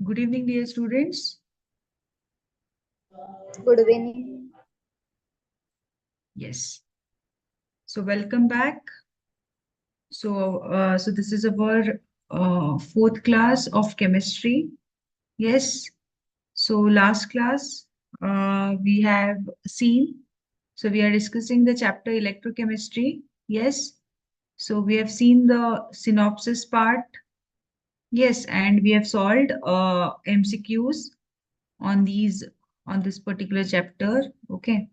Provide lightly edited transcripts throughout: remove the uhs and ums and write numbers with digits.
Good evening, dear students. Good evening. Yes. So welcome back. So this is our fourth class of chemistry. Yes. So last class we have seen. So we are discussing the chapter electrochemistry. Yes. So we have seen the synopsis part. Yes, and we have solved MCQs on this particular chapter. Okay.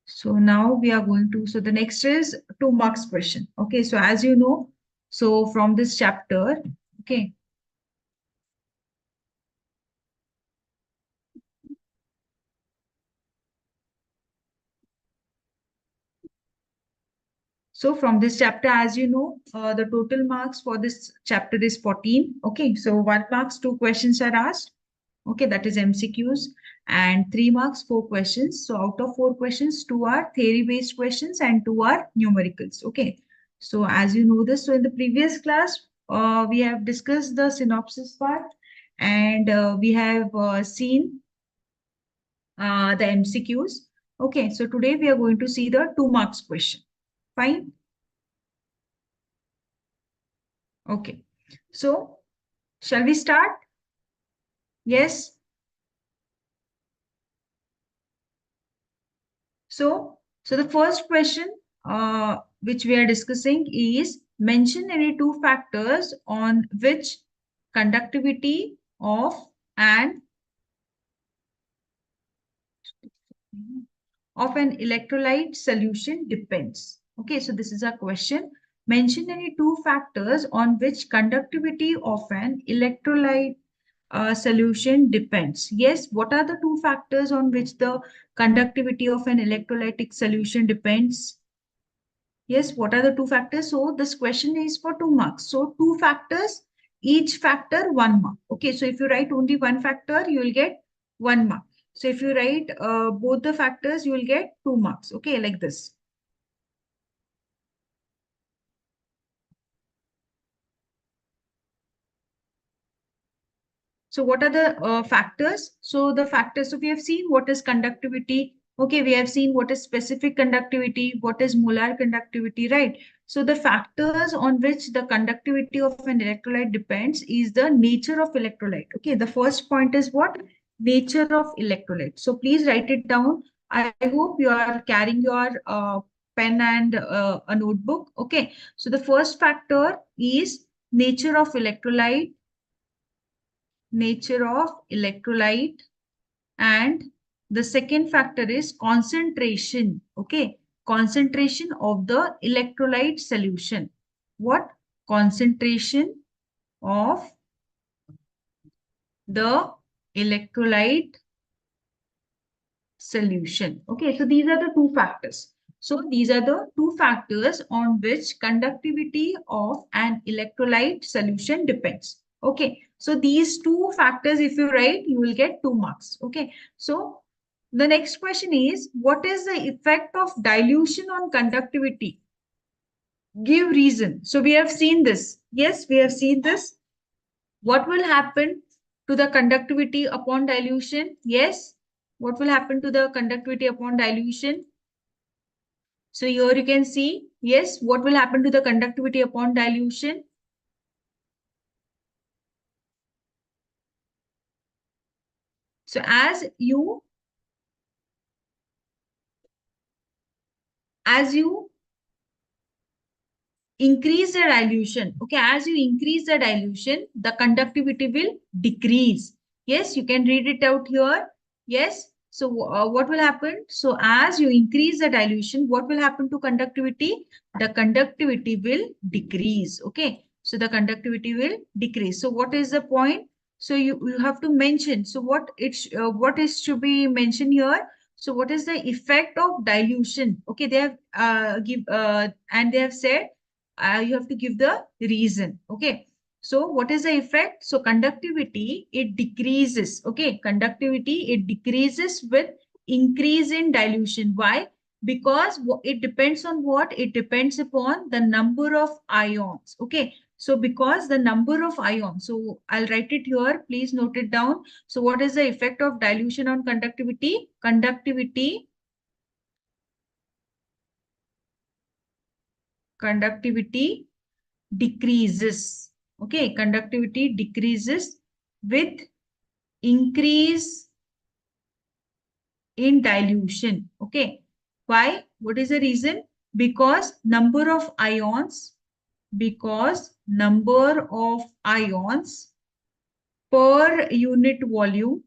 So now we are going to, so the next is 2 marks question. Okay, so as you know, so from this chapter, okay, so from this chapter, as you know, the total marks for this chapter is 14. Okay, so 1 marks, 2 questions are asked. Okay, that is MCQs, and 3 marks, 4 questions. So out of 4 questions, 2 are theory-based questions and 2 are numericals. Okay, so as you know this, so in the previous class, we have discussed the synopsis part, and we have seen the MCQs. Okay, so today we are going to see the 2 marks question. Fine. Okay, so shall we start? Yes. So the first question which we are discussing is mention any 2 factors on which conductivity an of an electrolyte solution depends. Okay, so this is a question. Mention any 2 factors on which conductivity of an electrolyte solution depends. Yes, what are the 2 factors on which the conductivity of an electrolytic solution depends? Yes, what are the 2 factors? So this question is for 2 marks. So 2 factors, each factor 1 mark. Okay, so if you write only 1 factor, you will get 1 mark. So if you write both the factors, you will get 2 marks. Okay, like this. So what are the factors? So the factors, so we have seen what is conductivity. Okay, we have seen what is specific conductivity, what is molar conductivity, right? So the factors on which the conductivity of an electrolyte depends is the nature of electrolyte. Okay, the first point is what? Nature of electrolyte. So please write it down. I hope you are carrying your pen and a notebook. Okay, so the first factor is nature of electrolyte, and the second factor is concentration. Okay, concentration of the electrolyte solution. What? Concentration of the electrolyte solution. Okay, so these are the 2 factors. So these are the 2 factors on which conductivity of an electrolyte solution depends. Okay, so these 2 factors, if you write, you will get 2 marks. Okay, so the next question is, what is the effect of dilution on conductivity? Give reason. So we have seen this. Yes, we have seen this. What will happen to the conductivity upon dilution? Yes. What will happen to the conductivity upon dilution? So here you can see, yes, what will happen to the conductivity upon dilution? So as you increase the dilution, okay, as you increase the dilution, the conductivity will decrease. Yes, you can read it out here. Yes. So what will happen? So as you increase the dilution, what will happen to conductivity? The conductivity will decrease. Okay. So the conductivity will decrease. So what is the point? So you have to mention. So what is to be mentioned here? So what is the effect of dilution? Okay, they have and they have said you have to give the reason. Okay, so what is the effect? So conductivity, it decreases. Okay, conductivity, it decreases with increase in dilution. Why? Because it depends on what? It depends upon the number of ions. Okay, So because the number of ions, so I'll write it here, please note it down. So what is the effect of dilution on conductivity? Conductivity decreases. Okay, conductivity decreases with increase in dilution. Okay, why? What is the reason? Because number of ions per unit volume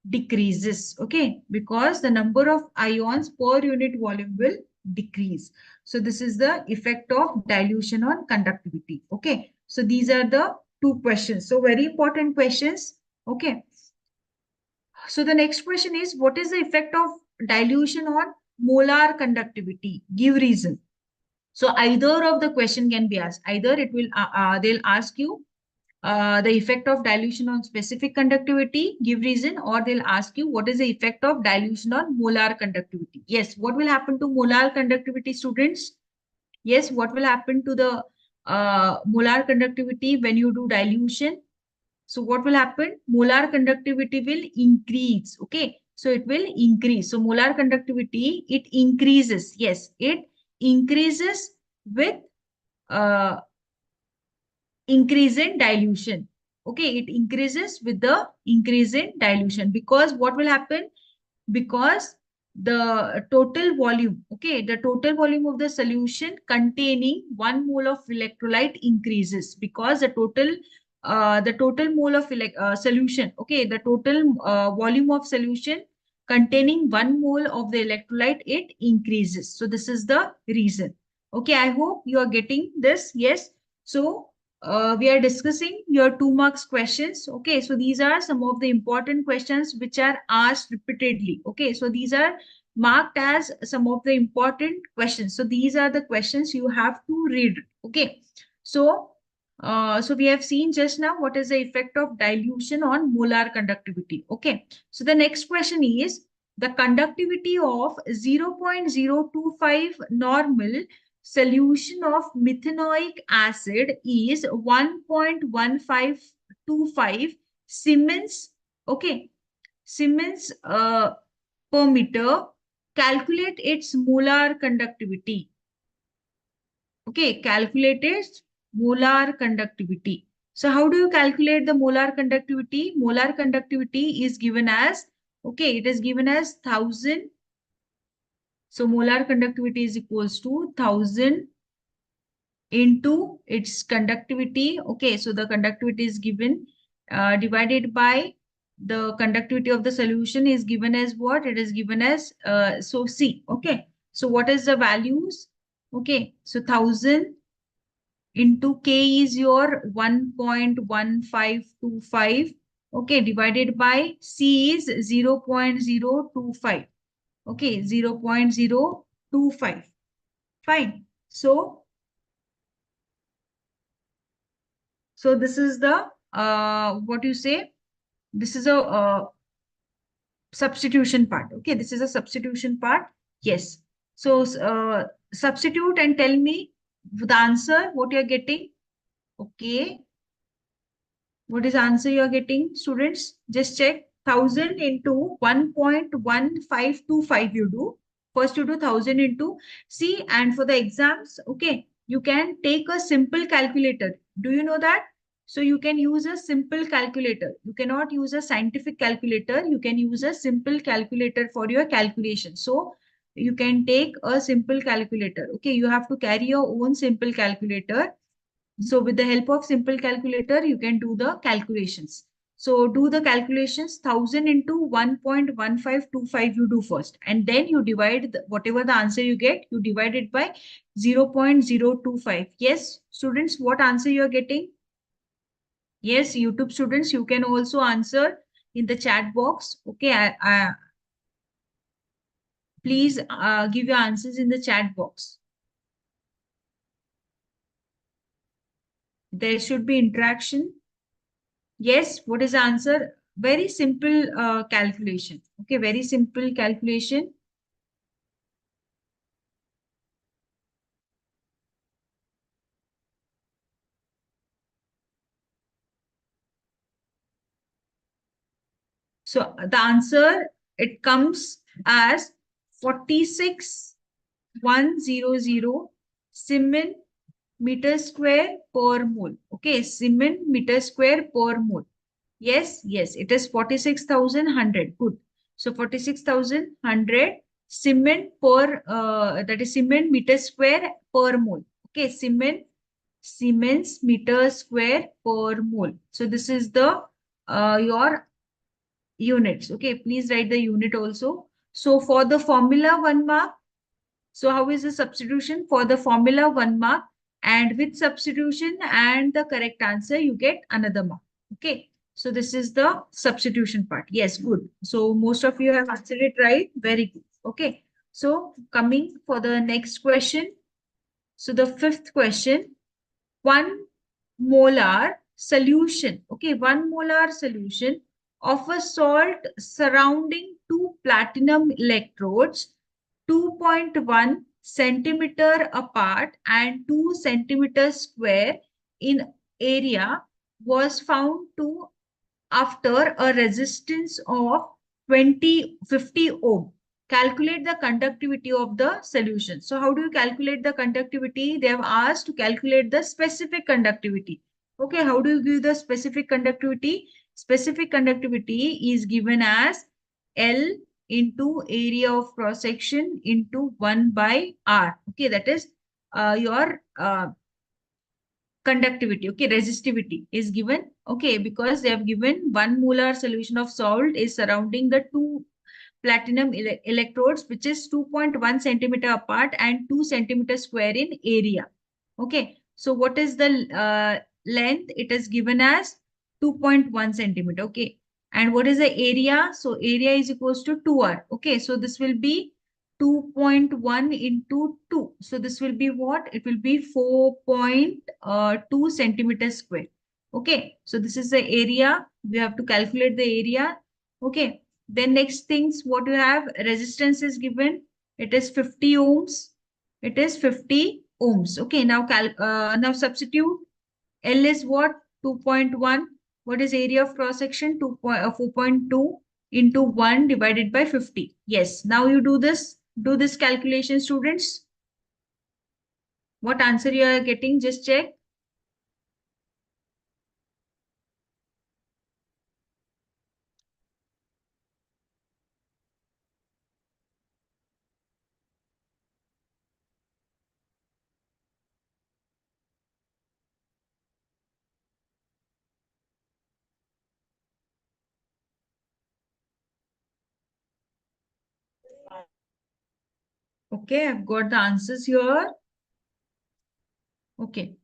decreases. Okay, because the number of ions per unit volume will decrease. So this is the effect of dilution on conductivity. Okay, so these are the two questions, so very important questions. Okay, so the next question is, what is the effect of dilution on molar conductivity? Give reason. So either of the question can be asked. Either it will they'll ask you the effect of dilution on specific conductivity, give reason, or they'll ask you what is the effect of dilution on molar conductivity. Yes, what will happen to molar conductivity, students? Yes, what will happen to the molar conductivity when you do dilution? So what will happen? Molar conductivity will increase. Okay, so it will increase. So molar conductivity, it increases. Yes, it increases with uh, increase in dilution. Okay, it increases with the increase in dilution, because what will happen? Because the total volume, okay, the total volume of the solution containing 1 mole of electrolyte increases, because the total mole of solution, okay, the total volume of solution containing 1 mole of the electrolyte, it increases. So this is the reason. Okay, I hope you are getting this. Yes, so we are discussing your 2 marks questions. Okay, so these are some of the important questions which are asked repeatedly. Okay, so these are marked as some of the important questions. So these are the questions you have to read. Okay, so so we have seen just now what is the effect of dilution on molar conductivity. Okay, so the next question is, the conductivity of 0.025 normal solution of methanoic acid is 1.1525 Siemens, okay, Siemens per meter. Calculate its molar conductivity. Okay, calculate its molar conductivity. So how do you calculate the molar conductivity? Molar conductivity is given as, okay, it is given as 1000. So molar conductivity is equals to 1000 into its conductivity. Okay, so the conductivity is given divided by the conductivity of the solution is given as what? It is given as so C. Okay, so what is the values? Okay, so 1000 into K is your 1.1525. Okay, divided by C is 0.025. Okay, 0.025. Fine. So this is the what you say? This is a substitution part. Okay, this is a substitution part. Yes. So substitute and tell me the answer. What you are getting? Okay. What is the answer you are getting, students? Just check. 1000 into 1.1525 you do. First you do 1000 into C, and for the exams, okay, you can take a simple calculator. Do you know that? So you can use a simple calculator. You cannot use a scientific calculator. You can use a simple calculator for your calculation. So you can take a simple calculator. Okay, you have to carry your own simple calculator. So with the help of simple calculator, you can do the calculations. So do the calculations. 1000 into 1.1525 you do first, and then you divide whatever the answer you get, you divide it by 0.025. Yes, students, what answer you are getting? Yes, YouTube students, you can also answer in the chat box. Okay, please give your answers in the chat box. There should be interaction. Yes, what is the answer? Very simple calculation. Okay, very simple calculation. So the answer, it comes as 46,100 Siemens meter square per mole. Okay, Siemens meter square per mole. Yes, yes, it is 46,100. Good. So 46,100 Siemens per, that is Siemens meter square per mole. Okay, Siemens meter square per mole. So this is the your units. Okay, please write the unit also. So for the formula 1 mark, so how is the substitution? For the formula 1 mark, and with substitution and the correct answer, you get another mark. Okay, so this is the substitution part. Yes, good. So most of you have answered it right. Very good. Okay, so coming for the next question. So the fifth question, 1 molar solution. Okay, 1 molar solution of a salt surrounding two platinum electrodes 2.1 centimeter apart and 2 centimeters square in area was found to after a resistance of 50 ohm. Calculate the conductivity of the solution. So how do you calculate the conductivity? They have asked to calculate the specific conductivity. Okay, how do you give the specific conductivity? Specific conductivity is given as L into area of cross section into 1 by R. Okay, that is your conductivity. Okay, resistivity is given. Okay, because they have given 1 molar solution of salt is surrounding the two platinum electrodes, which is 2.1 centimeter apart and 2 centimeter square in area. Okay, so what is the length? It is given as 2.1 centimeter. Okay, and what is the area? So area is equals to 2R. Okay, so this will be 2.1 into 2. So this will be what? It will be 4.2 centimeters square. Okay, so this is the area. We have to calculate the area. Okay, then next things, what you have, resistance is given. It is 50 ohms. It is 50 ohms. Okay, now substitute. L is what? 2.1. What is area of cross section? 4.2 into 1 divided by 50. Yes, now you do this. Do this calculation, students. What answer you are getting? Just check. Okay, I've got the answers here. Okay.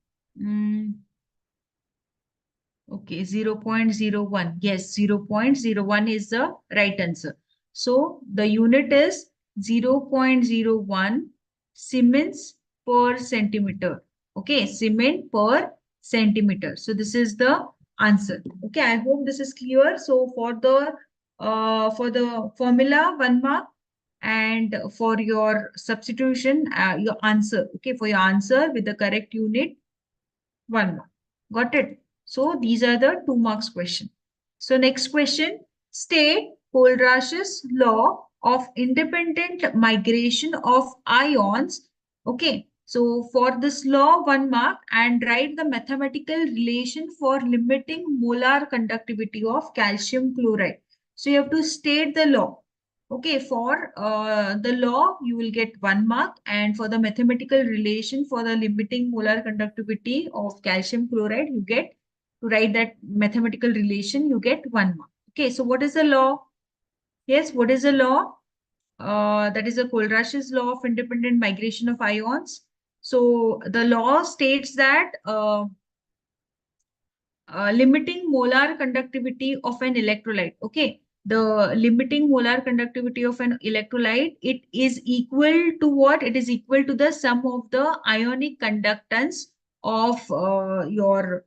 Okay, 0.01. Yes, 0.01 is the right answer. So the unit is 0.01 Siemens per centimeter. Okay, Siemens per centimeter. So this is the answer. Okay, I hope this is clear. So for the formula 1 mark, and for your substitution, your answer. Okay, for your answer with the correct unit, 1 mark. Got it? So these are the 2 marks question. So next question, state Kohlrausch's law of independent migration of ions. Okay. So for this law, 1 mark, and write the mathematical relation for limiting molar conductivity of calcium chloride. So you have to state the law. Okay, for the law, you will get 1 mark, and for the mathematical relation for the limiting molar conductivity of calcium chloride, you get to write that mathematical relation, you get 1 mark. Okay, so what is the law? Yes, what is the law? That is the Kohlrausch's law of independent migration of ions. So the law states that limiting molar conductivity of an electrolyte. Okay, the limiting molar conductivity of an electrolyte, it is equal to what? It is equal to the sum of the ionic conductance of your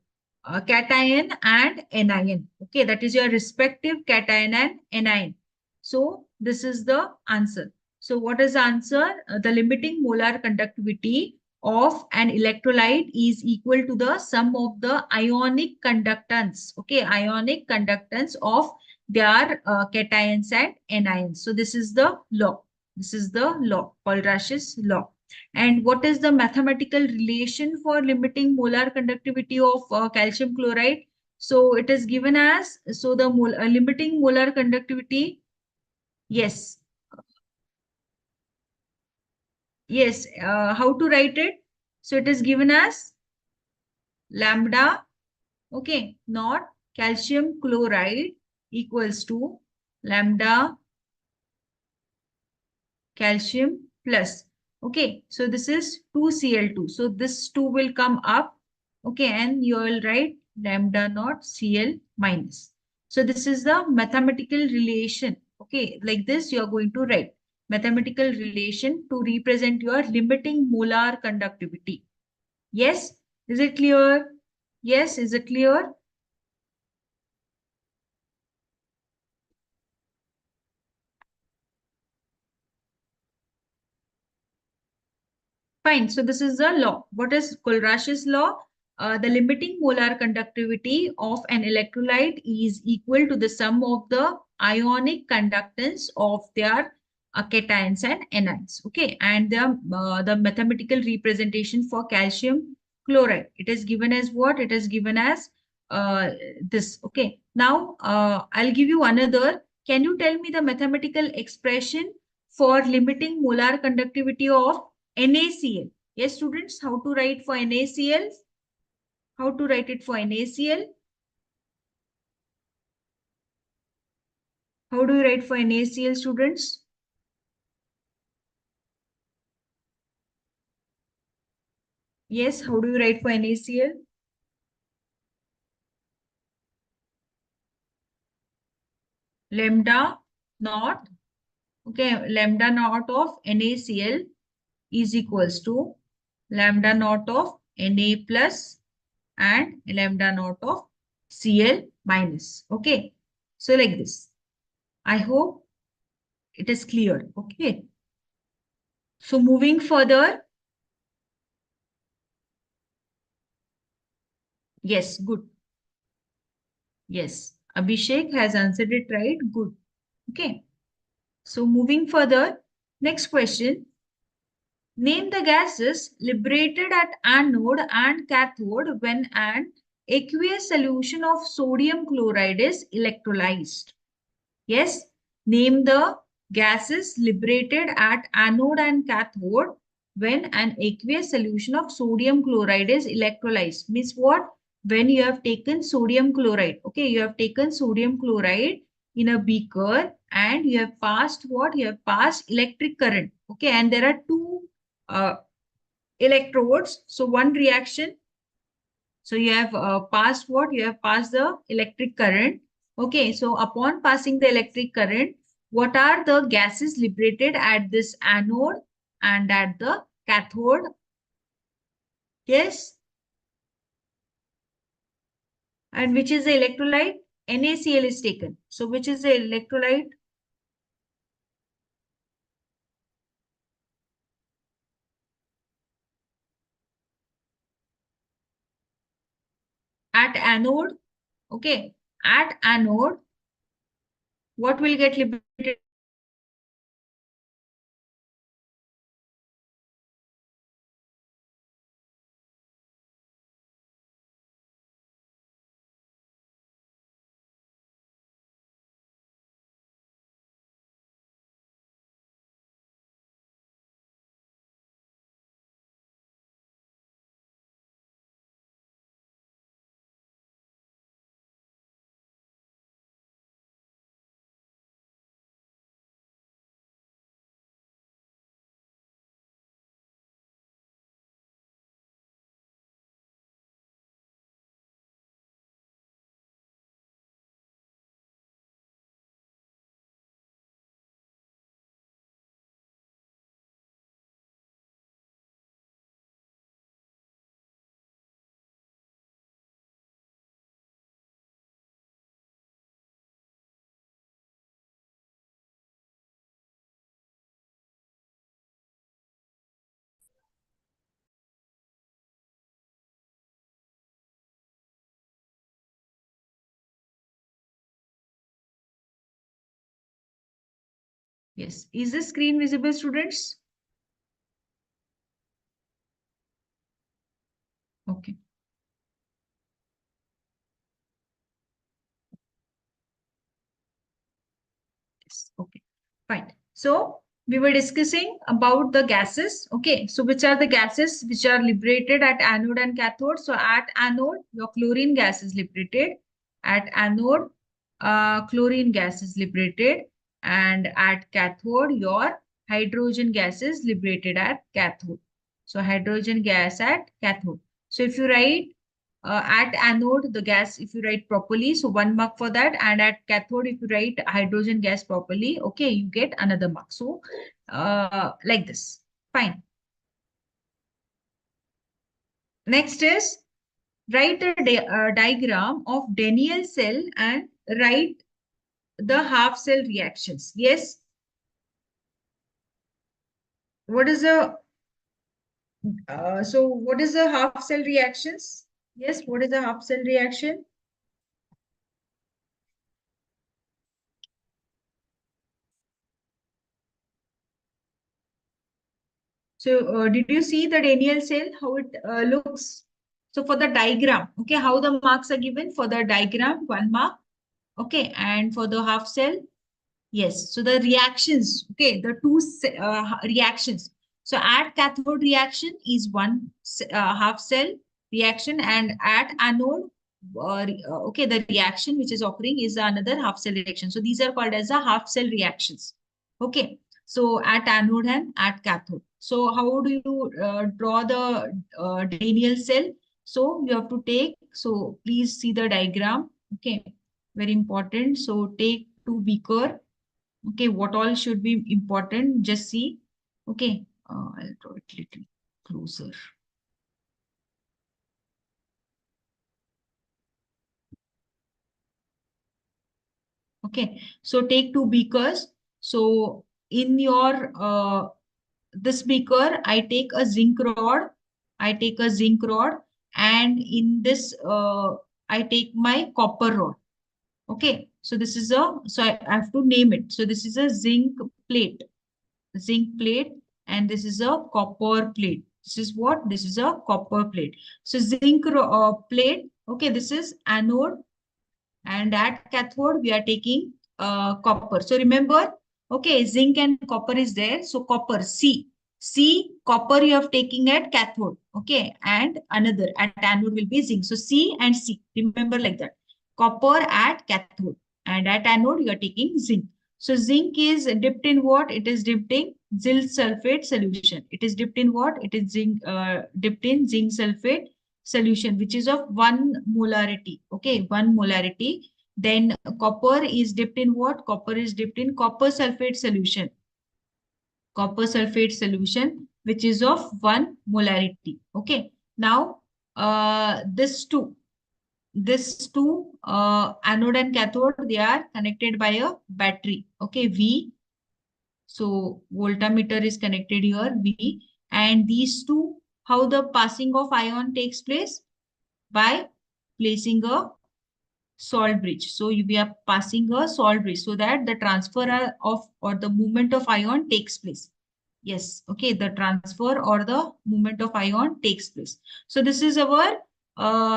cation and anion. Okay, that is your respective cation and anion. So this is the answer. So what is the answer? The limiting molar conductivity of an electrolyte is equal to the sum of the ionic conductance, okay, ionic conductance of their cations and anions. So this is the law. This is the law, Paul-Rash's law. And what is the mathematical relation for limiting molar conductivity of calcium chloride? So it is given as, so the limiting molar conductivity, yes, yes, how to write it? So it is given as lambda, okay, not calcium chloride equals to lambda calcium plus. Okay, so this is 2Cl2. So this 2 will come up, okay, and you will write lambda naught Cl minus. So this is the mathematical relation. Okay, like this you are going to write mathematical relation to represent your limiting molar conductivity. Yes, is it clear? Yes, is it clear? Fine. So this is the law. What is Kulrash's law? The limiting molar conductivity of an electrolyte is equal to the sum of the ionic conductance of their cations and anions. Okay, and the mathematical representation for calcium chloride. It is given as what? It is given as this. Okay. Now I'll give you another. Can you tell me the mathematical expression for limiting molar conductivity of NaCl? Yes, students, how to write for NaCl? How to write it for NaCl? How do you write for NaCl, students? Yes, how do you write for NaCl? Lambda naught. Okay, lambda naught of NaCl is equals to lambda naught of Na plus and lambda naught of Cl minus. Okay, so like this. I hope it is clear. Okay. So moving further, yes, good. Yes, Abhishek has answered it right. Good. Okay. So moving further, next question. Name the gases liberated at anode and cathode when an aqueous solution of sodium chloride is electrolyzed. Yes, name the gases liberated at anode and cathode when an aqueous solution of sodium chloride is electrolyzed. Means what? When you have taken sodium chloride, okay, you have taken sodium chloride in a beaker and you have passed what? You have passed electric current, okay, and there are two uh, electrodes. So one reaction, so you have passed what? You have passed the electric current. Okay, so upon passing the electric current, what are the gases liberated at this anode and at the cathode? Yes, and which is the electrolyte? NaCl is taken. So which is the electrolyte? At anode, okay, at anode, what will get liberated? Yes. Is the screen visible, students? Okay. Yes. Okay. Fine. So we were discussing about the gases. Okay. So which are the gases which are liberated at anode and cathode? So at anode, your chlorine gas is liberated. At anode, chlorine gas is liberated. And at cathode, your hydrogen gas is liberated at cathode. So hydrogen gas at cathode. So if you write at anode, the gas, if you write properly, so 1 mark for that. And at cathode, if you write hydrogen gas properly, okay, you get another mark. So like this. Fine. Next is write the diagram of Daniell cell and write the half cell reactions. Yes. What is the so what is the half cell reactions? Yes, what is the half cell reaction? So did you see the Daniell cell, how it looks? So for the diagram, okay, how the marks are given for the diagram, 1 mark, okay, and for the half cell, yes. So the reactions, okay, the two reactions. So at cathode reaction is one half cell reaction, and at anode, okay, the reaction which is occurring is another half cell reaction. So these are called as the half cell reactions. Okay. So at anode and at cathode. So how do you draw the Daniell cell? So you have to take, so please see the diagram. Okay. Very important. So take two beaker. Okay, what all should be important? Just see. Okay, I'll draw it little closer. Okay, so take two beakers. So in your this beaker, I take a zinc rod. I take a zinc rod, and in this I take my copper rod. Okay, so this is a, so I have to name it. So this is a zinc plate, and this is a copper plate. This is what? This is a copper plate. So zinc plate, okay, this is anode, and at cathode we are taking copper. So remember, okay, zinc and copper is there. So copper, copper you have taking at cathode, okay, and another at anode will be zinc. So C and C, remember like that. Copper at cathode, and at anode you are taking zinc. So zinc is dipped in what? It is dipped in zinc sulfate solution. It is dipped in what? It is zinc dipped in zinc sulfate solution, which is of 1 molarity. Okay, 1 molarity. Then copper is dipped in what? Copper is dipped in copper sulfate solution. Copper sulfate solution, which is of 1 molarity. Okay. Now, this two anode and cathode, they are connected by a battery. Okay, V. So voltmeter is connected here, V. And these two, how the passing of ion takes place? By placing a salt bridge. So we are passing a salt bridge so that the transfer of or the movement of ion takes place. Yes, okay, the transfer or the movement of ion takes place. So this is our,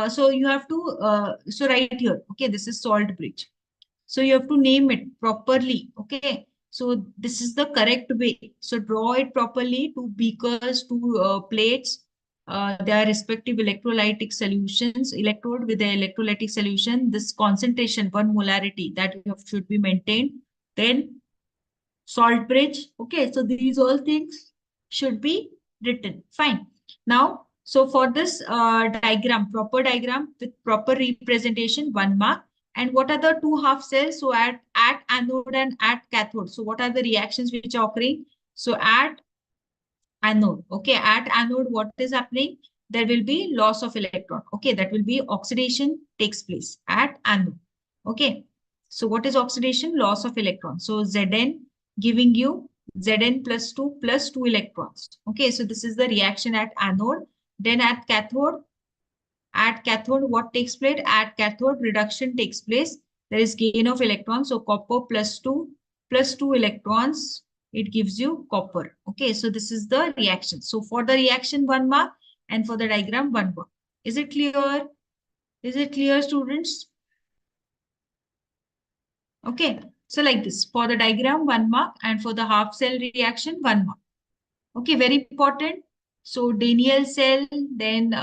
so you have to, so right here, okay, this is salt bridge. So you have to name it properly. Okay. So this is the correct way. So draw it properly. Two beakers, two plates. Their respective electrolytic solutions. Electrode with the electrolytic solution. This concentration, 1 molarity, that should be maintained. Then salt bridge. Okay. So these all things should be written. Fine. Now, so for this diagram, proper diagram with proper representation, 1 mark. And what are the two half cells? So at anode and at cathode. So what are the reactions which are occurring? So at anode, okay, at anode, what is happening? There will be loss of electron. Okay, that will be oxidation takes place at anode. Okay, so what is oxidation? Loss of electron. So Zn giving you Zn plus 2 electrons. Okay, so this is the reaction at anode. Then at cathode, what takes place? At cathode, reduction takes place. There is gain of electrons. So copper plus 2 electrons it gives you copper. Okay, so this is the reaction. So for the reaction, 1 mark, and for the diagram, 1 mark. Is it clear? Is it clear, students? Okay, so like this, for the diagram, 1 mark, and for the half cell reaction, 1 mark. Okay, very important. So Daniell cell, then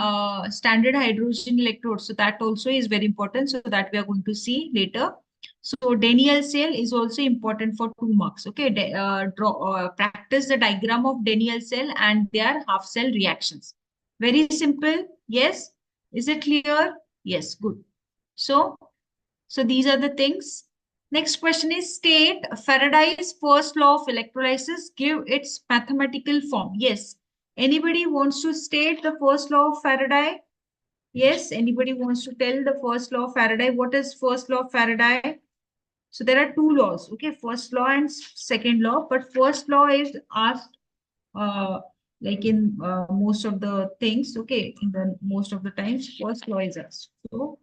standard hydrogen electrode. So that also is very important. So that we are going to see later. So Daniell cell is also important for 2 marks. Okay, practice the diagram of Daniell cell and their half cell reactions. Very simple. Yes. Is it clear? Yes. Good. So these are the things. Next question is, state Faraday's first law of electrolysis. Give its mathematical form. Yes. Anybody wants to state the first law of Faraday? Yes. Anybody wants to tell the first law of Faraday? What is first law of Faraday? So there are two laws. Okay. First law and second law. But first law is asked uh, like in most of the things. Okay. In the most of the times, first law is asked. So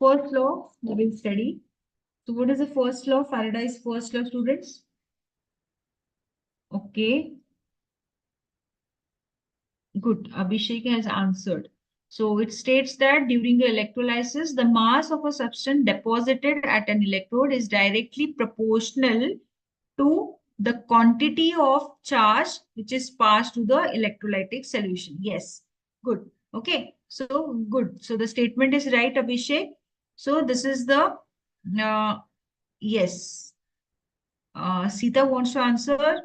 first law we will study. So what is the first law? Faraday's first law, students? Okay, good. Abhishek has answered. So it states that during the electrolysis, the mass of a substance deposited at an electrode is directly proportional to the quantity of charge which is passed to the electrolytic solution. Yes, good. Okay, so good. So the statement is right, Abhishek. So this is the, yes. Sita wants to answer.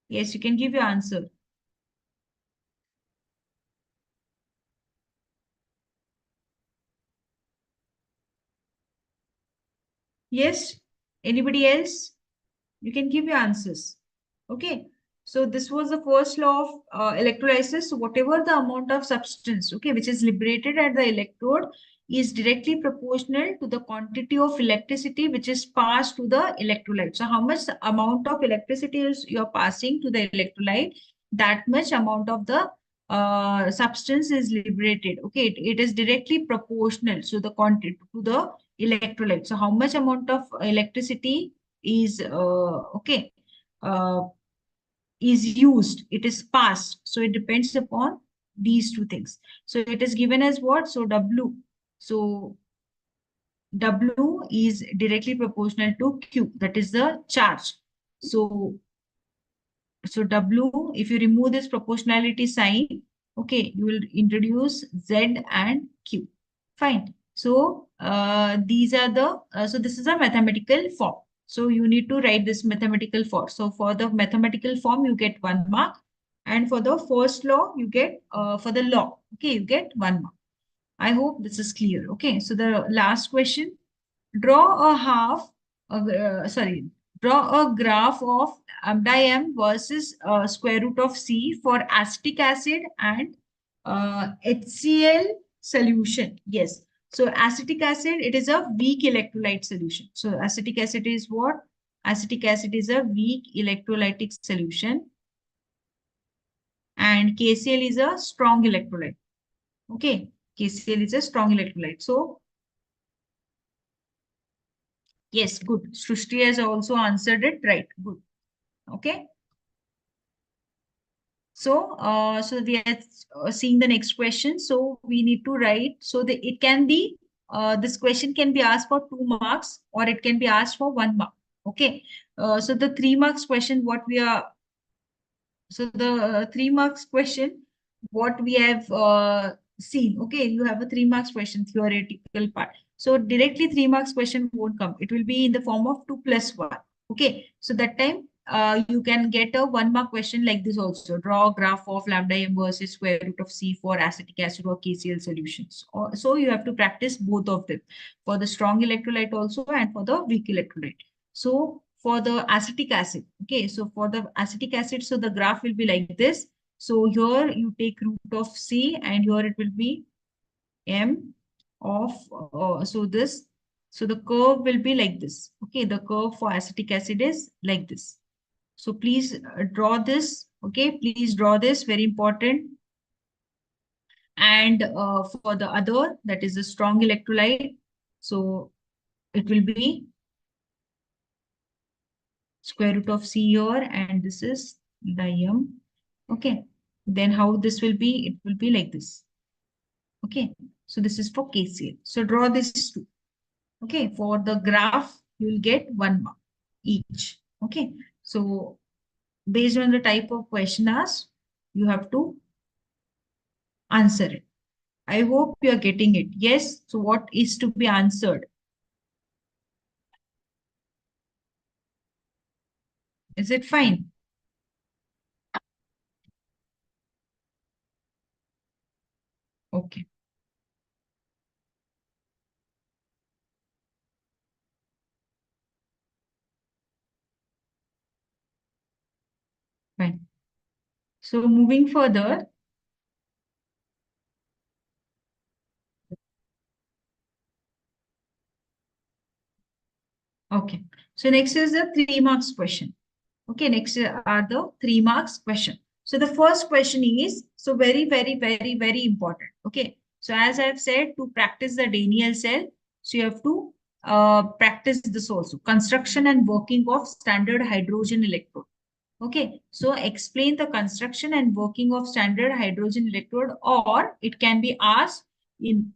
Yes, you can give your answer. Yes. Anybody else? You can give your answers. Okay. So this was the first law of electrolysis. So whatever the amount of substance, okay, which is liberated at the electrode is directly proportional to the quantity of electricity which is passed to the electrolyte. So how much amount of electricity is you're passing to the electrolyte, that much amount of the substance is liberated. Okay, it is directly proportional. So the quantity to the electrolyte. So how much amount of electricity is uh, is used, it is passed, so it depends upon these two things. So it is given as what? So W, so W is directly proportional to Q, that is the charge. So W, if you remove this proportionality sign, okay, you will introduce Z and Q. Fine. So these are the, so this is a mathematical form. So you need to write this mathematical form. So for the mathematical form, you get 1 mark. And for the first law, you get, for the law, okay, you get 1 mark. I hope this is clear. Okay, so the last question, draw a sorry, draw a graph of m versus square root of C for acetic acid and HCl solution. Yes. So acetic acid, it is a weak electrolyte solution. So acetic acid is what? Acetic acid is a weak electrolytic solution. And KCl is a strong electrolyte. Okay. KCl is a strong electrolyte. So yes, good. Srushti has also answered it right. Good. Okay. So we are seeing the next question. So we need to write. So it can be, this question can be asked for 2 marks or it can be asked for 1 mark. Okay. So the 3 marks question, what we are, so the 3 marks question, what we have seen. Okay, you have a 3 marks question, theoretical part. So directly 3 marks question won't come. It will be in the form of 2 plus 1. Okay, so that time you can get a 1 mark question like this also. Draw a graph of lambda m versus square root of C for acetic acid or KCl solutions. So you have to practice both of them for the strong electrolyte also and for the weak electrolyte. So for the acetic acid, okay, so for the acetic acid, so the graph will be like this. So here you take root of C and here it will be M of, so this, so the curve will be like this. Okay, the curve for acetic acid is like this. So please draw this. Okay, please draw this, very important. And for the other, that is a strong electrolyte. So it will be, square root of C here, and this is diam. Okay, then how this will be, it will be like this. Okay, so this is for KCL. So draw these two. Okay, for the graph you will get 1 mark each. Okay, so based on the type of question asked, you have to answer it. I hope you are getting it. Yes, so what is to be answered? Is it fine? Okay, fine. So moving further, okay. So next is the 3 marks question. Okay, next are the 3 marks question. So the first question is, so very important. Okay, so as I've said, to practice the Daniell cell, so you have to practice this also, construction and working of standard hydrogen electrode. Okay, so explain the construction and working of standard hydrogen electrode, or it can be asked in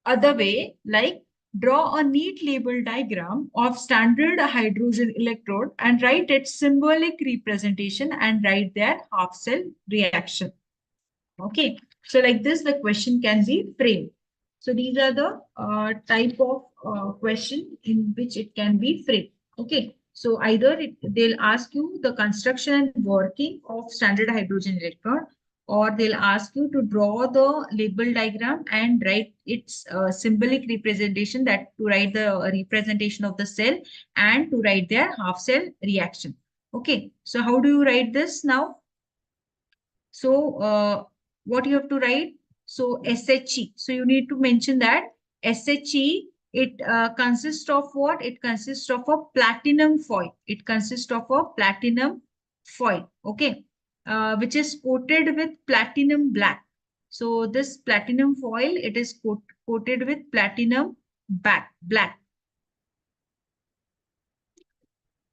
other way, like draw a neat label diagram of standard hydrogen electrode and write its symbolic representation and write their half cell reaction. Okay, so like this, the question can be framed. So these are the type of question in which it can be framed. Okay, so either they'll ask you the construction and working of standard hydrogen electrode, or they'll ask you to draw the label diagram and write its symbolic representation, that to write the representation of the cell and to write their half cell reaction. Okay, so how do you write this now? So what you have to write? So SHE. So you need to mention that SHE, it consists of what? It consists of a platinum foil. It consists of a platinum foil. Okay. Which is coated with platinum black. So this platinum foil, it is coated with platinum black.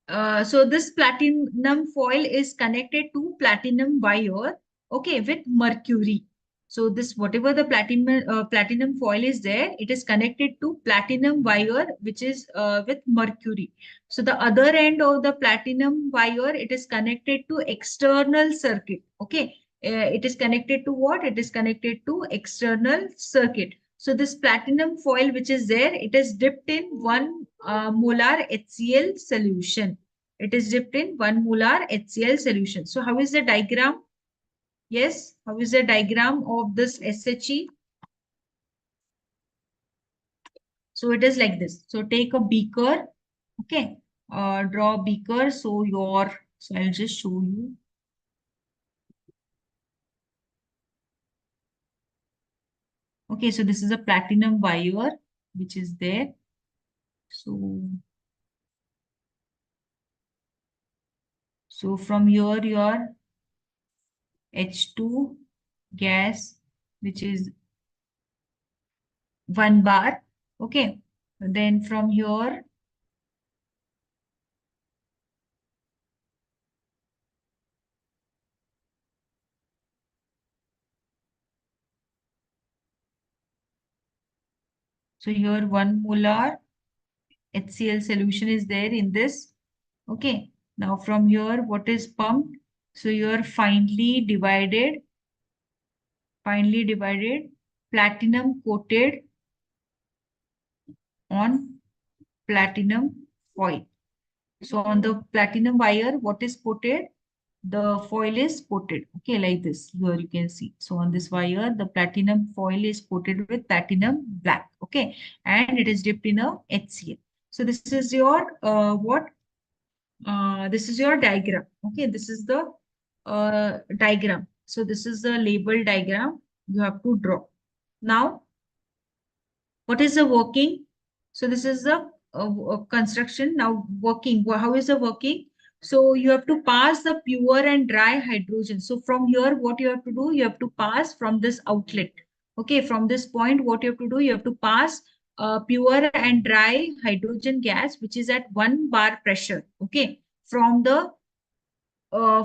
So this platinum foil is connected to platinum wire, okay, with mercury. So this, whatever the platinum foil is there, it is connected to platinum wire, which is with mercury. So the other end of the platinum wire, it is connected to external circuit. Okay, it is connected to what? It is connected to external circuit. So this platinum foil which is there, it is dipped in 1 molar HCl solution. It is dipped in 1 molar HCl solution. So how is the diagram? Yes, how is the diagram of this SHE? So it is like this. So take a beaker, okay, draw a beaker. So I'll just show you. Okay, so this is a platinum wire which is there. So from here your H2 gas, which is 1 bar. Okay. Then from here, so here 1 molar HCl solution is there in this. Okay. Now from here, what is pumped? So you're finely divided platinum coated on platinum foil. So on the platinum wire, what is coated? The foil is coated. Okay, like this. Here you can see. So on this wire, the platinum foil is coated with platinum black. Okay, and it is dipped in a HCl. So this is your what? This is your diagram. Okay, this is the diagram. So this is the label diagram you have to draw. Now, what is the working? So this is the construction. Now working, how is the working? So you have to pass the pure and dry hydrogen. So from here, what you have to do, you have to pass from this outlet. Okay, from this point, what you have to do, you have to pass pure and dry hydrogen gas, which is at 1 bar pressure. Okay, from the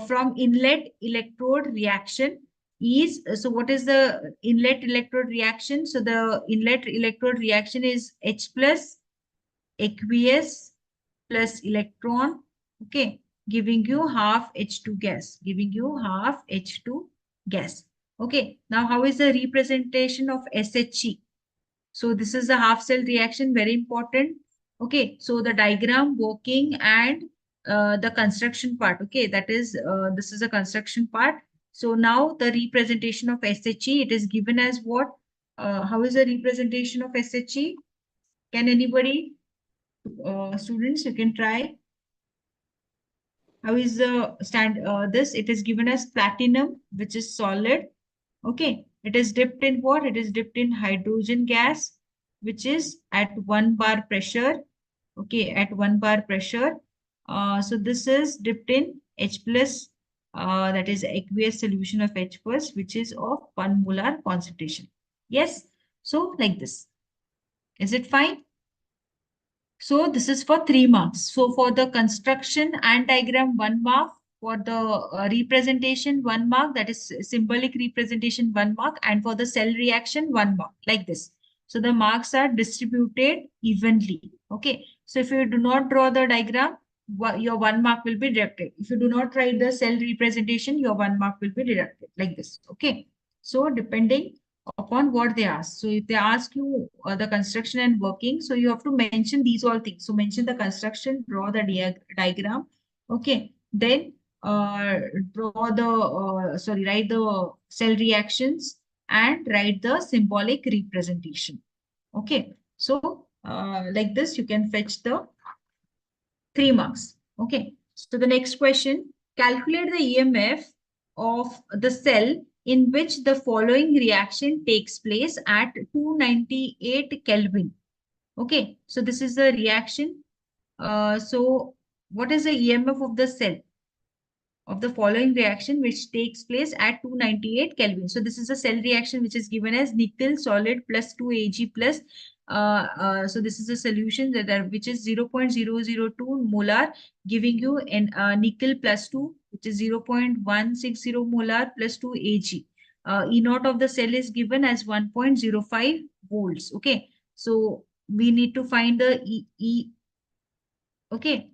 from inlet electrode reaction is, so what is the inlet electrode reaction? So the inlet electrode reaction is H plus aqueous plus electron, okay, giving you half H2 gas, giving you half H2 gas. Okay, now how is the representation of SHE? So this is the half cell reaction, very important. Okay, so the diagram, working, and the construction part. Okay, that is, this is a construction part. So now the representation of SHE, it is given as what? How is the representation of SHE? Can anybody, students, you can try. How is the this? It is given as platinum, which is solid. Okay, it is dipped in what? It is dipped in hydrogen gas, which is at 1 bar pressure. Okay, at 1 bar pressure. So this is dipped in H plus, that is aqueous solution of H plus, which is of 1 molar concentration. Yes, so like this. Is it fine? So this is for 3 marks. So for the construction and diagram, 1 mark. For the representation, 1 mark. That is symbolic representation, 1 mark. And for the cell reaction, 1 mark. Like this. So the marks are distributed evenly. Okay. So if you do not draw the diagram, your 1 mark will be deducted. If you do not write the cell representation, your 1 mark will be deducted. Like this. Okay. So depending upon what they ask. So if they ask you the construction and working, so you have to mention these all things. So mention the construction, draw the diagram. Okay. Then draw the, write the cell reactions and write the symbolic representation. Okay. So like this, you can fetch the 3 marks. Okay. So the next question, calculate the EMF of the cell in which the following reaction takes place at 298 Kelvin. Okay. So this is the reaction. So what is the EMF of the cell of the following reaction which takes place at 298 Kelvin? So this is a cell reaction which is given as nickel solid plus 2 Ag plus, so this is a solution that which is 0.002 molar, giving you an nickel plus 2, which is 0.160 molar plus 2 Ag. E naught of the cell is given as 1.05 volts. Okay, so we need to find the okay,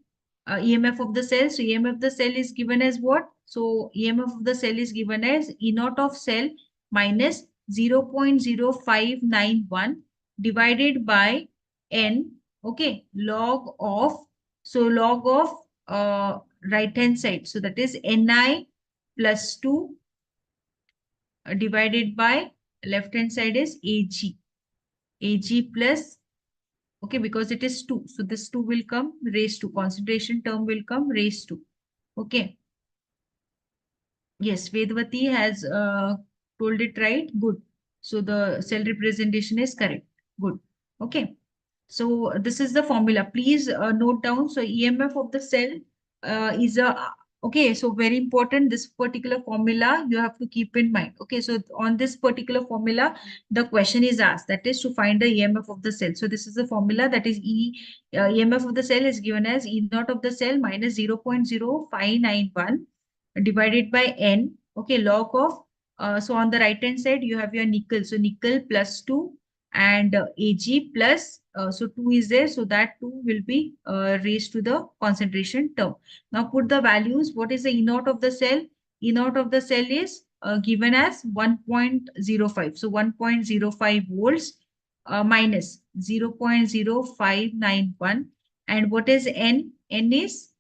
EMF of the cell. So EMF of the cell is given as what? So EMF of the cell is given as E naught of cell minus 0.0591 divided by N, okay, log of, so log of right hand side. So that is Ni plus 2 divided by left hand side is Ag. Ag plus, okay, because it is 2. So this 2 will come raised to, concentration term will come raised to. Okay. Yes, Vedvati has told it right. Good. So the cell representation is correct. Good. Okay. So this is the formula. Please note down. So EMF of the cell is a, okay. So very important. This particular formula you have to keep in mind. Okay. So on this particular formula, the question is asked. That is to find the EMF of the cell. So this is the formula, that is EMF of the cell is given as E naught of the cell minus 0.0591 divided by N. Okay. Log of, so on the right hand side you have your nickel. So nickel plus 2 and Ag plus, so 2 is there, so that 2 will be raised to the concentration term. Now put the values. What is the E naught of the cell? E naught of the cell is given as 1.05. So 1.05 volts minus 0.0591. And what is N? N is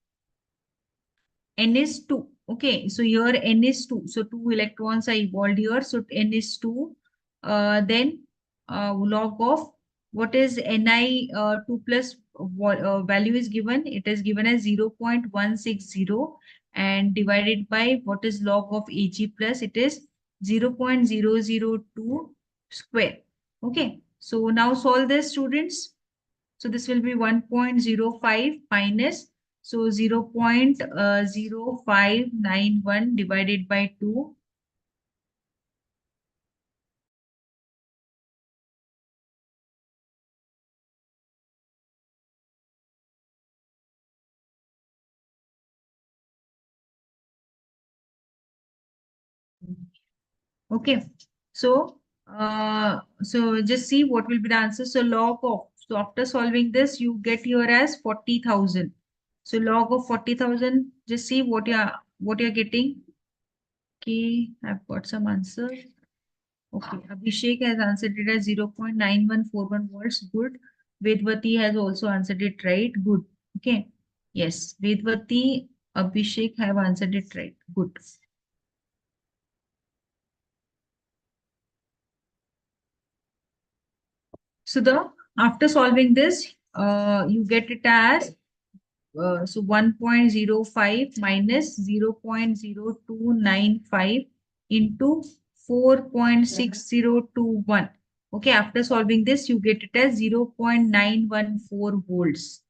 2. Okay, so here N is 2. So 2 electrons are evolved here. So N is 2. Then log of, what is Ni 2 plus value is given. It is given as 0.160 and divided by what is log of Ag plus, it is 0.002 square. Okay, so now solve this, students. So this will be 1.05 minus, so 0.0591 divided by 2. Okay. So, so just see what will be the answer. So log of, so after solving this, you get here as 40,000. So log of 40,000, just see what you're getting. Okay, I've got some answer. Okay, Abhishek has answered it as 0.9141 volts. Good. Vedvati has also answered it right. Good. Okay. Yes, Vedvati, Abhishek have answered it right. Good. So the after solving this, you get it as so 1.05 minus 0.0295 into 4.6021. Okay, after solving this, you get it as 0.914 volts.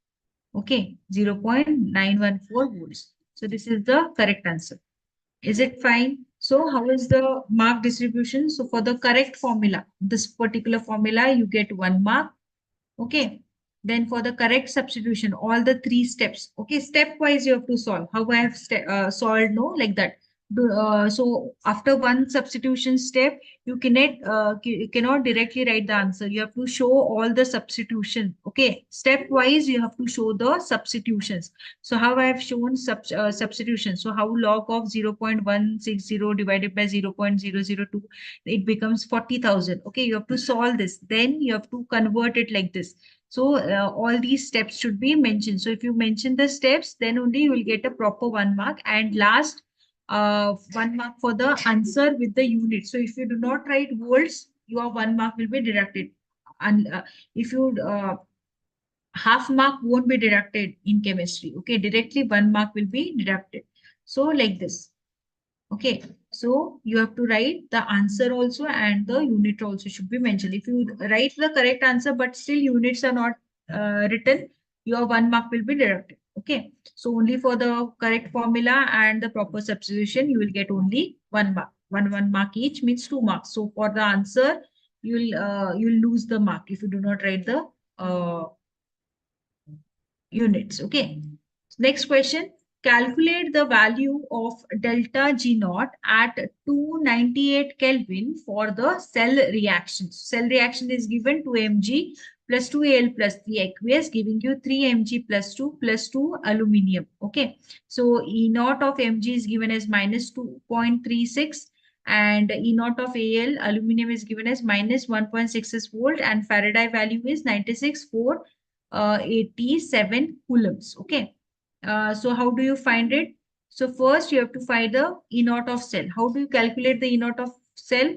Okay, 0.914 volts. So this is the correct answer. Is it fine? So how is the mark distribution? So for the correct formula, this particular formula, you get 1 mark. Okay. Then for the correct substitution, all the 3 steps. Okay, stepwise you have to solve. How I have solved, no, like that. So after one substitution step, you cannot directly write the answer. You have to show all the substitution. Okay, stepwise you have to show the substitutions. So how I have shown substitution. So how log of 0.160 divided by 0.002, it becomes 40,000. Okay, you have to solve this. Then you have to convert it like this. So all these steps should be mentioned. So if you mention the steps, then only you will get a proper 1 mark. And last, 1 mark for the answer with the unit. So if you do not write volts, your 1 mark will be deducted. And if you half mark won't be deducted in chemistry. Okay, directly 1 mark will be deducted. So like this. Okay, so you have to write the answer also and the unit also should be mentioned. If you write the correct answer but still units are not written, your 1 mark will be deducted. Okay, so only for the correct formula and the proper substitution, you will get only 1 mark. One mark each means 2 marks. So for the answer, you'll lose the mark if you do not write the units. Okay. Next question. Calculate the value of delta G naught at 298 Kelvin for the cell reaction. Cell reaction is given 2 Mg plus 2Al plus 3 aqueous, giving you 3 Mg plus 2 aluminium. Okay. So E naught of Mg is given as minus 2.36 and E naught of Al aluminium is given as minus 1.66 volt and Faraday value is 96.4 87 coulombs. Okay. So how do you find it? So first you have to find the E naught of cell. How do you calculate the E naught of cell?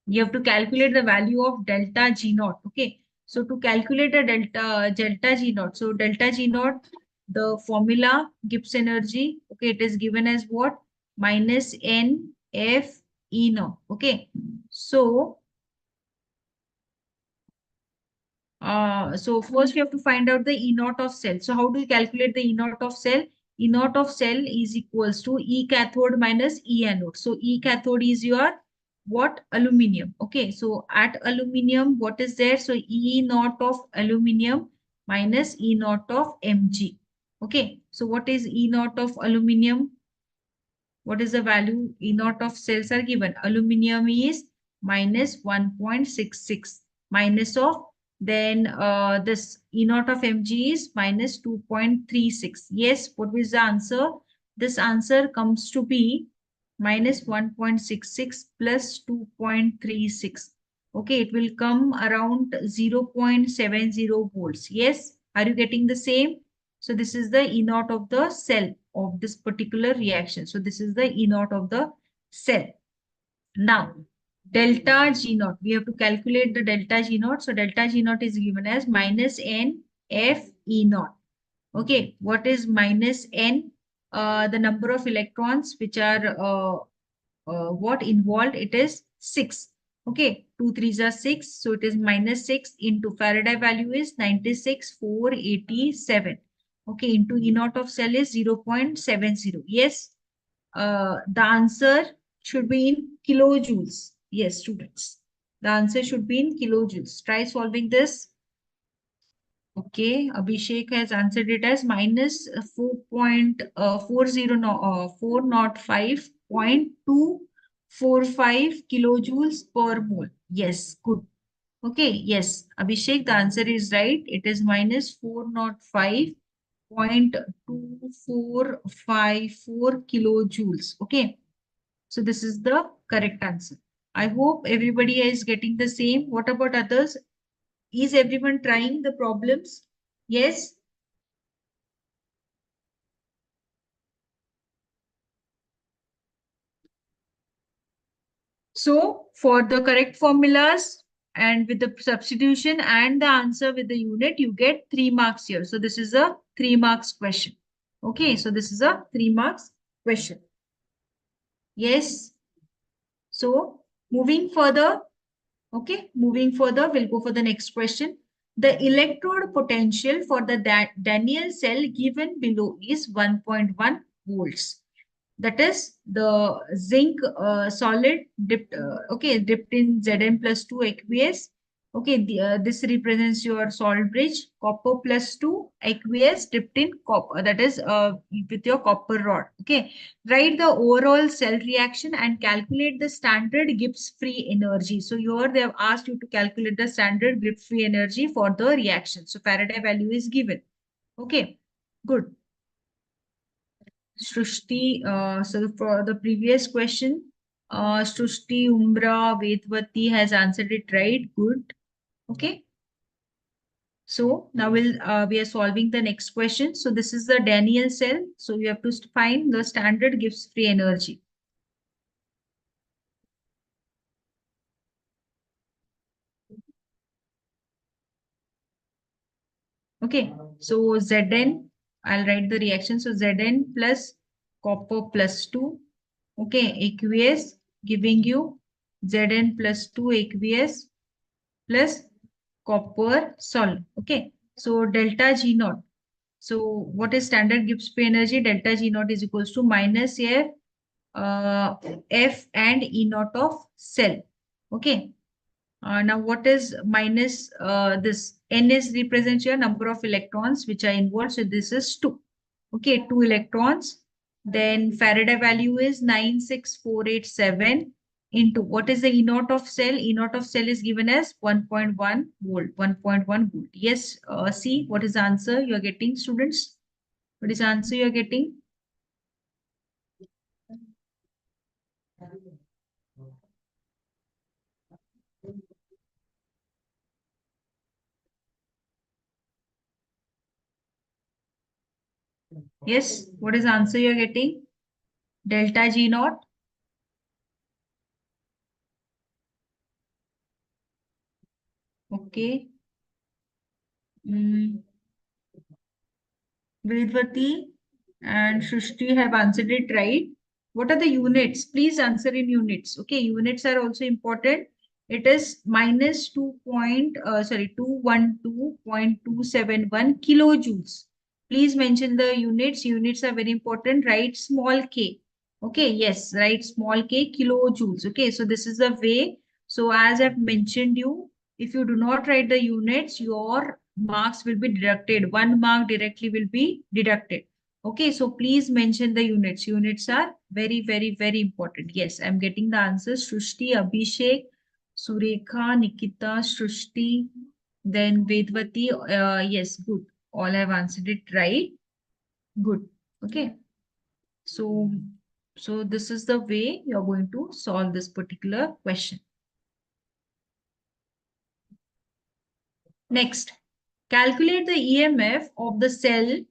You have to calculate the value of delta G naught. Okay. So to calculate the delta G naught. So delta G naught, the formula Gibbs energy. Okay. It is given as what? Minus N F E naught. Okay. So so first you have to find out the E naught of cell. So how do you calculate the E naught of cell? E naught of cell is equals to E cathode minus E anode. So E cathode is your what? Aluminium. Okay. So at aluminium, what is there? So E naught of aluminium minus E naught of Mg. Okay. So what is E naught of aluminium? What is the value? E naught of cells are given. Aluminium is minus 1.66 minus of then this E naught of Mg is minus 2.36. Yes, what is the answer? This answer comes to be minus 1.66 plus 2.36. Okay, it will come around 0.70 volts. Yes, are you getting the same? So this is the E naught of the cell of this particular reaction. So this is the E naught of the cell. Now, delta G naught. We have to calculate the delta G naught. So delta G naught is given as minus N F E naught. Okay, what is minus N? The number of electrons which are what involved? It is 6. Okay, 2 3s are 6. So it is minus 6 into Faraday value is 96,487. Okay, into E naught of cell is 0.70. Yes, the answer should be in kilojoules. Yes, students. The answer should be in kilojoules. Try solving this. Okay, Abhishek has answered it as minus 4.40 405.2 0.45 kilojoules per mole. Yes, good. Okay, yes, Abhishek, the answer is right. It is minus 405.2454 kilojoules. Okay, so this is the correct answer. I hope everybody is getting the same. What about others? Is everyone trying the problems? Yes. So for the correct formulas and with the substitution and the answer with the unit, you get 3 marks here. So this is a 3 marks question. Okay, so this is a 3 marks question. Yes. So moving further, okay, moving further, we'll go for the next question. The electrode potential for the Daniel cell given below is 1.1 volts. That is the zinc solid dipped, dipped in Zn plus 2 aqueous. Okay, this represents your salt bridge. Copper plus 2 aqueous dipped in copper, that is with your copper rod. Okay, write the overall cell reaction and calculate the standard Gibbs free energy. So here they have asked you to calculate the standard Gibbs free energy for the reaction. So Faraday value is given. Okay, good. Srushti, so for the previous question, Srushti, Umbra, Vedvati has answered it right. Good. Okay. So now we are solving the next question. So this is the Daniel cell. So you have to find the standard Gibbs free energy. Okay. So Zn, I'll write the reaction. So Zn plus copper plus 2. Okay. Aqueous giving you Zn plus 2 aqueous plus copper salt. Okay. So delta G naught. So what is standard Gibbs free energy? Delta G naught is equals to minus F and E naught of cell. Okay. Now what is minus this? N is represents your number of electrons which are involved. So this is 2. Okay, 2 electrons. Then Faraday value is 96487 into what is the E naught of cell? E naught of cell is given as 1.1 volt. 1.1 volt. Yes, see what is the answer you are getting, students? What is the answer you are getting? Yes, what is the answer you are getting? Delta G naught. Okay. Mm. Vedvati and Shrishti have answered it right. What are the units? Please answer in units. Okay, units are also important. It is minus 212.271 kilojoules. Please mention the units. Units are very important. Write small k. Okay, yes, write small k kilojoules. Okay, so this is the way. So as I've mentioned you, if you do not write the units, your marks will be deducted. 1 mark directly will be deducted. Okay, so please mention the units. Units are very, very, very important. Yes, I'm getting the answers. Srushti, Abhishek, Surekha, Nikita, Srushti, then Vedvati. Yes, good. All have answered it right. Good. Okay. So, so this is the way you're going to solve this particular question. Next, calculate the EMF of the cell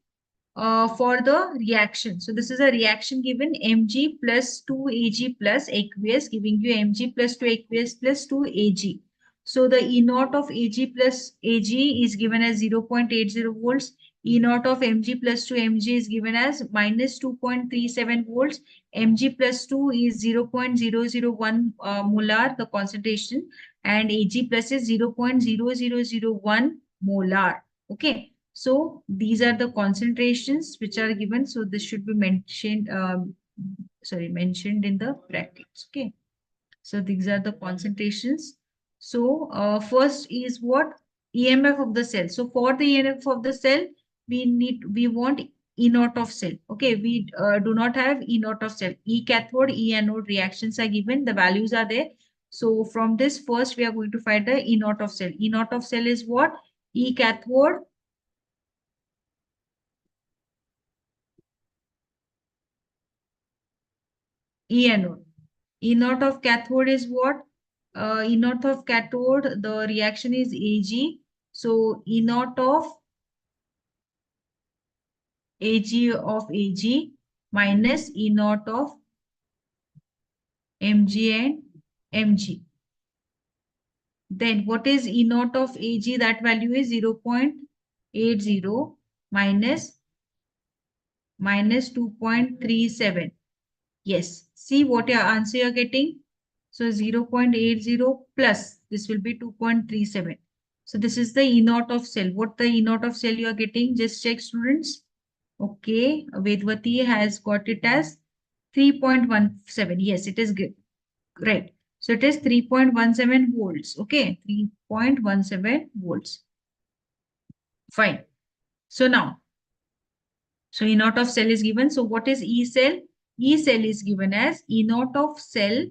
for the reaction. So this is a reaction given Mg plus 2Ag plus aqueous giving you Mg plus 2 aqueous plus 2 Ag. So the E naught of Ag plus Ag is given as 0.80 volts. E naught of Mg plus 2 Mg is given as minus 2.37 volts. Mg plus 2 is 0.001 molar, the concentration, and Ag plus is 0.0001 molar. Okay. So these are the concentrations which are given. So this should be mentioned, mentioned in the brackets. Okay. So these are the concentrations. So first is what? EMF of the cell. So for the EMF of the cell, we want E naught of cell. Okay, we do not have E naught of cell. E cathode, E anode reactions are given. The values are there. So from this first, we are going to find the E naught of cell. E naught of cell is what? E cathode, E anode. E naught of cathode is what? E naught of cathode, the reaction is Ag. So E naught of Ag minus E naught of Mg and Mg. Then what is E naught of Ag? That value is 0.80 minus 2.37. Yes. See what your answer you're getting. So 0.80 plus this will be 2.37. So this is the E naught of cell. What the E naught of cell you are getting? Just check, students. Okay. Vedvati has got it as 3.17. Yes, it is good. Right. So it is 3.17 volts. Okay. 3.17 volts. Fine. So now, so E naught of cell is given. So what is E cell? E cell is given as E naught of cell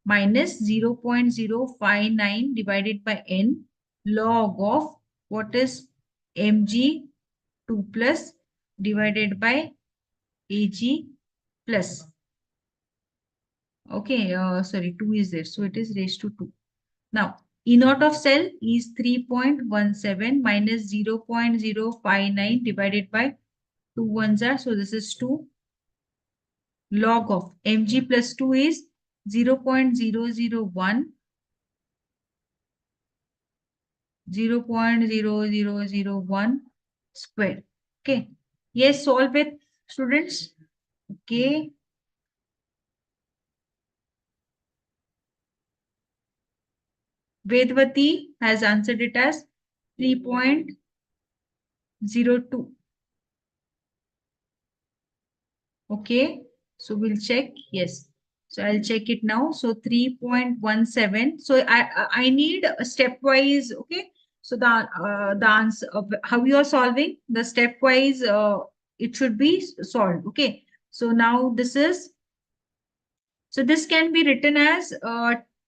minus 0.059 divided by N log of what is Mg 2 plus divided by Ag plus. Okay, sorry, 2 is there. So it is raised to 2. Now, E naught of cell is 3.17 minus 0.059 divided by 2 ones are. So this is 2 log of Mg plus 2 is 0.001 0.0001 square. Okay. Yes, solve it, students. Okay. Vedvati has answered it as 3.02. Okay. So we'll check. Yes. So I'll check it now. So 3.17. So I need a stepwise. Okay. So the answer of how you are solving the stepwise it should be solved. Okay. So now this is, so this can be written as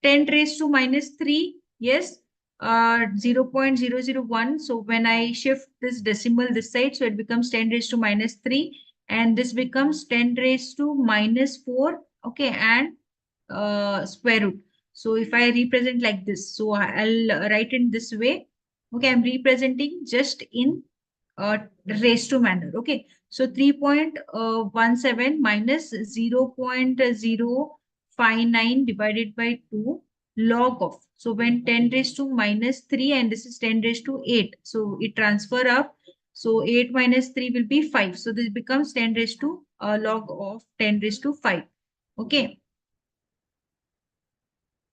10 raised to minus 3. Yes. 0.001. So when I shift this decimal this side, so it becomes 10 raised to minus 3. And this becomes 10 raised to minus 4. Okay. And square root. So if I represent like this, so I'll write in this way. Okay. I'm representing just in uh, raised to manner. Okay. So 3.17 minus 0.059 divided by 2 log of. So when 10 raised to minus 3 and this is 10 raised to 8. So it transfer up. So 8 minus 3 will be 5. So this becomes 10 raised to log of 10 raised to 5. Okay.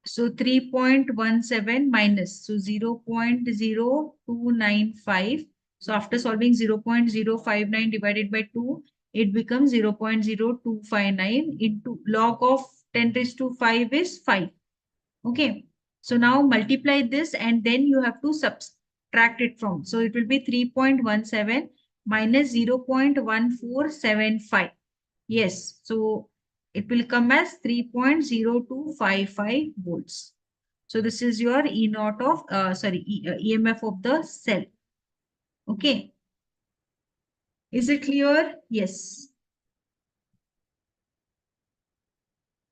So 3.17 minus, so 0.0295. So after solving 0.059 divided by 2, it becomes 0.0259 into log of 10 raised to 5 is 5. Okay. So now multiply this and then you have to subtract it from. So it will be 3.17 minus 0.1475. Yes. So it will come as 3.0255 volts. So this is your E naught of, EMF of the cell. Okay. Is it clear? Yes.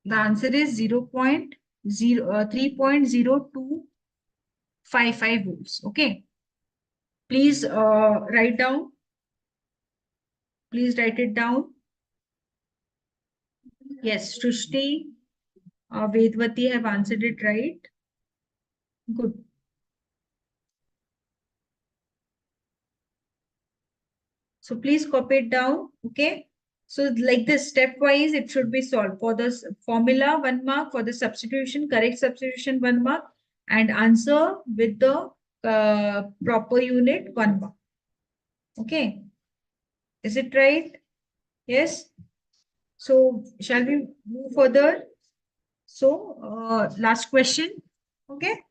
The answer is 3.0255 volts. Okay. Please write down. Please write it down. Yes, Srishti, Vedvati have answered it right. Good. So please copy it down. Okay. So like this, stepwise, it should be solved. For the formula, 1 mark. For the substitution, correct substitution, 1 mark. And answer with the proper unit, 1 mark. Okay. Is it right? Yes. So shall we move further? So last question. Okay.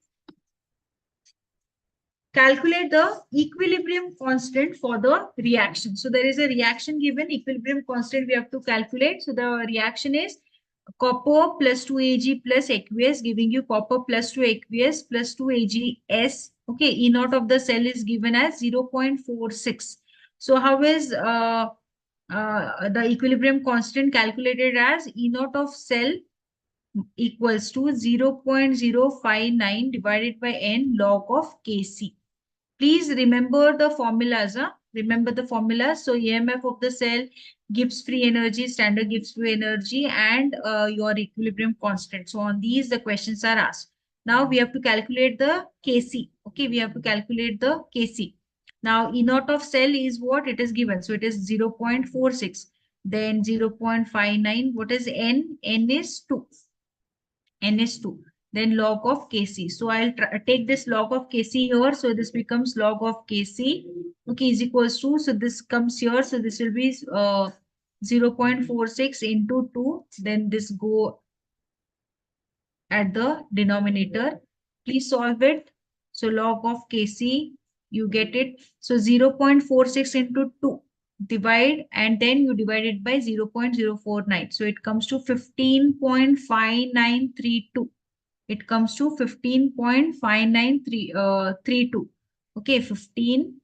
calculate the equilibrium constant for the reaction. So there is a reaction given, equilibrium constant we have to calculate. So the reaction is copper plus 2 Ag plus aqueous, giving you copper plus 2 aqueous plus 2 AgS. Okay, E naught of the cell is given as 0.46. So how is the equilibrium constant calculated as E naught of cell equals to 0.059 divided by n log of Kc. Please remember the formulas. Remember the formulas. So EMF of the cell, Gibbs free energy, standard Gibbs free energy, and your equilibrium constant. So on these, the questions are asked. Now we have to calculate the Kc. Okay, we have to calculate the Kc. Now E naught of cell is what it is given. So it is 0.46. Then 0.59. What is N? N is 2. N is 2. Then log of Kc. So I'll take this log of Kc here. So this becomes log of Kc. Okay, is equals to. So this comes here. So this will be 0.46 into 2. Then this go at the denominator. Please solve it. So log of Kc, you get it. So 0.46 into 2. Divide and then you divide it by 0.049. So it comes to 15.5932. It comes to 15.5932. Okay, 15.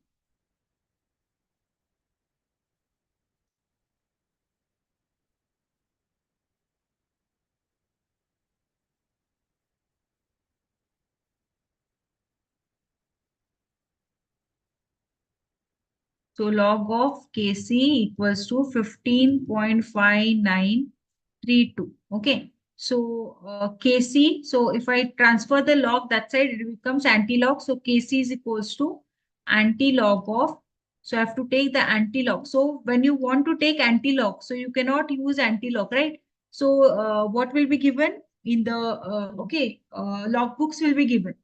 So log of Kc equals to 15.5932. Okay. So Kc, so if I transfer the log that side, it becomes anti-log. So Kc is equals to anti-log of, so I have to take the anti-log. So when you want to take anti-log, so you cannot use anti-log, right? So what will be given in the, log books will be given.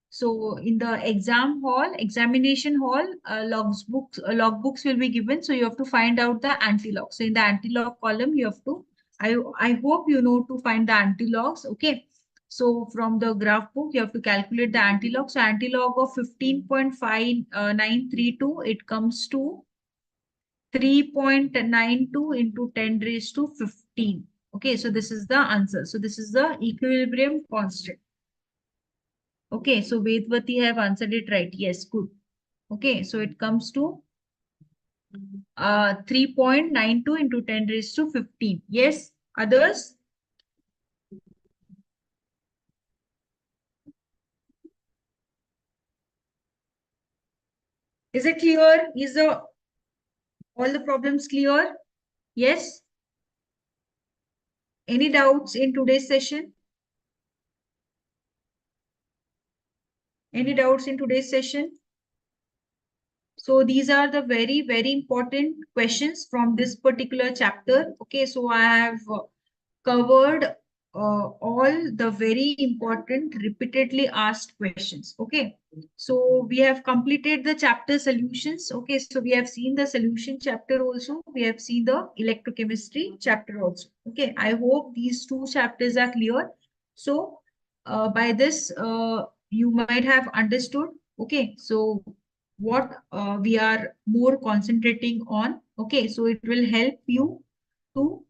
So in the examination hall, log books will be given. So you have to find out the anti-log. So in the anti-log column, you have to, I hope you know to find the anti-logs. Okay. So from the graph book, you have to calculate the anti-log. So anti-log of 15.5932, it comes to 3.92 into 10 raised to 15. Okay. So this is the answer. So this is the equilibrium constant. Okay, so Vedvati have answered it right. Yes, good. Okay, so it comes to 3.92 into 10 raised to 15. Yes, others? Is it clear? Is the all the problems clear? Yes? Any doubts in today's session? Any doubts in today's session? So these are the very, very important questions from this particular chapter. Okay, so I have covered all the very important repeatedly asked questions. Okay, so we have completed the chapter solutions. Okay, so we have seen the solution chapter also. We have seen the electrochemistry chapter also. Okay, I hope these two chapters are clear. So by this, you might have understood. Okay, so what we are more concentrating on. Okay, so it will help you to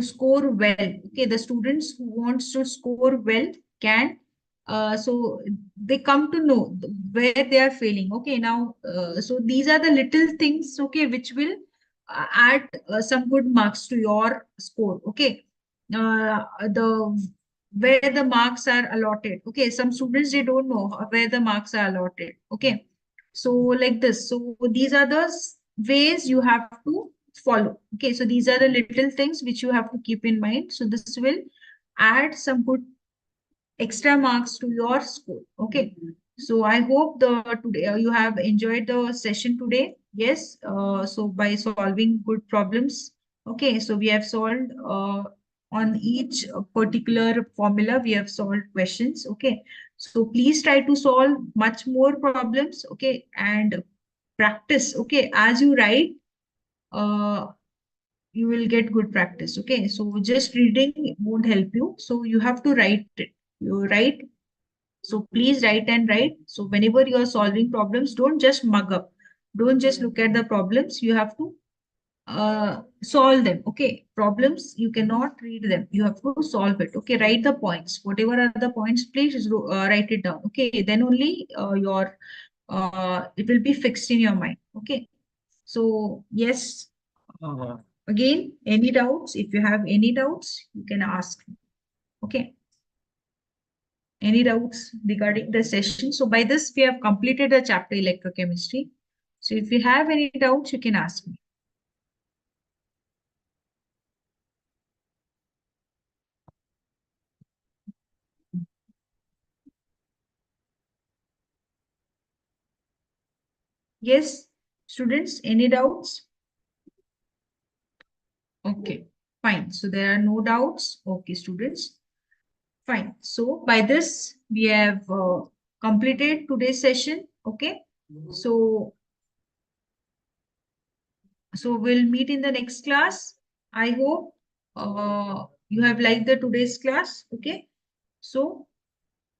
score well. Okay, the students who wants to score well can so they come to know where they are failing. Okay, now so these are the little things, okay, which will add some good marks to your score. Okay, the where the marks are allotted. Okay, some students they don't know where the marks are allotted. Okay, so like this. So these are the ways you have to follow. Okay, so these are the little things which you have to keep in mind. So this will add some good extra marks to your score. Okay, so I hope the today you have enjoyed the session today. Yes, so by solving good problems. Okay, so we have solved on each particular formula, we have solved questions. Okay, so please try to solve much more problems. Okay, and practice. Okay, as you write, uh, you will get good practice. Okay, so just reading won't help you. So you have to write it. You write So please write and write. So whenever you are solving problems, don't just mug up. Don't just look at the problems. You have to solve them. Okay, problems you cannot read them. You have to solve it. Okay, write the points. Whatever are the points, please write it down. Okay, then only your it will be fixed in your mind. Okay, so yes. Again, any doubts? If you have any doubts, you can ask me. Okay. Any doubts regarding the session? So by this, we have completed the chapter electrochemistry. So if you have any doubts, you can ask me. Yes, students, any doubts? Okay, fine. So there are no doubts. Okay, students, fine. So by this, we have completed today's session. Okay. So we'll meet in the next class. I hope you have liked the today's class. Okay. So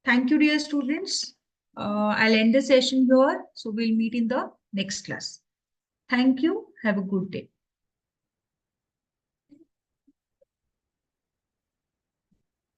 thank you, dear students. I'll end the session here. So we'll meet in the next class. Thank you. Have a good day.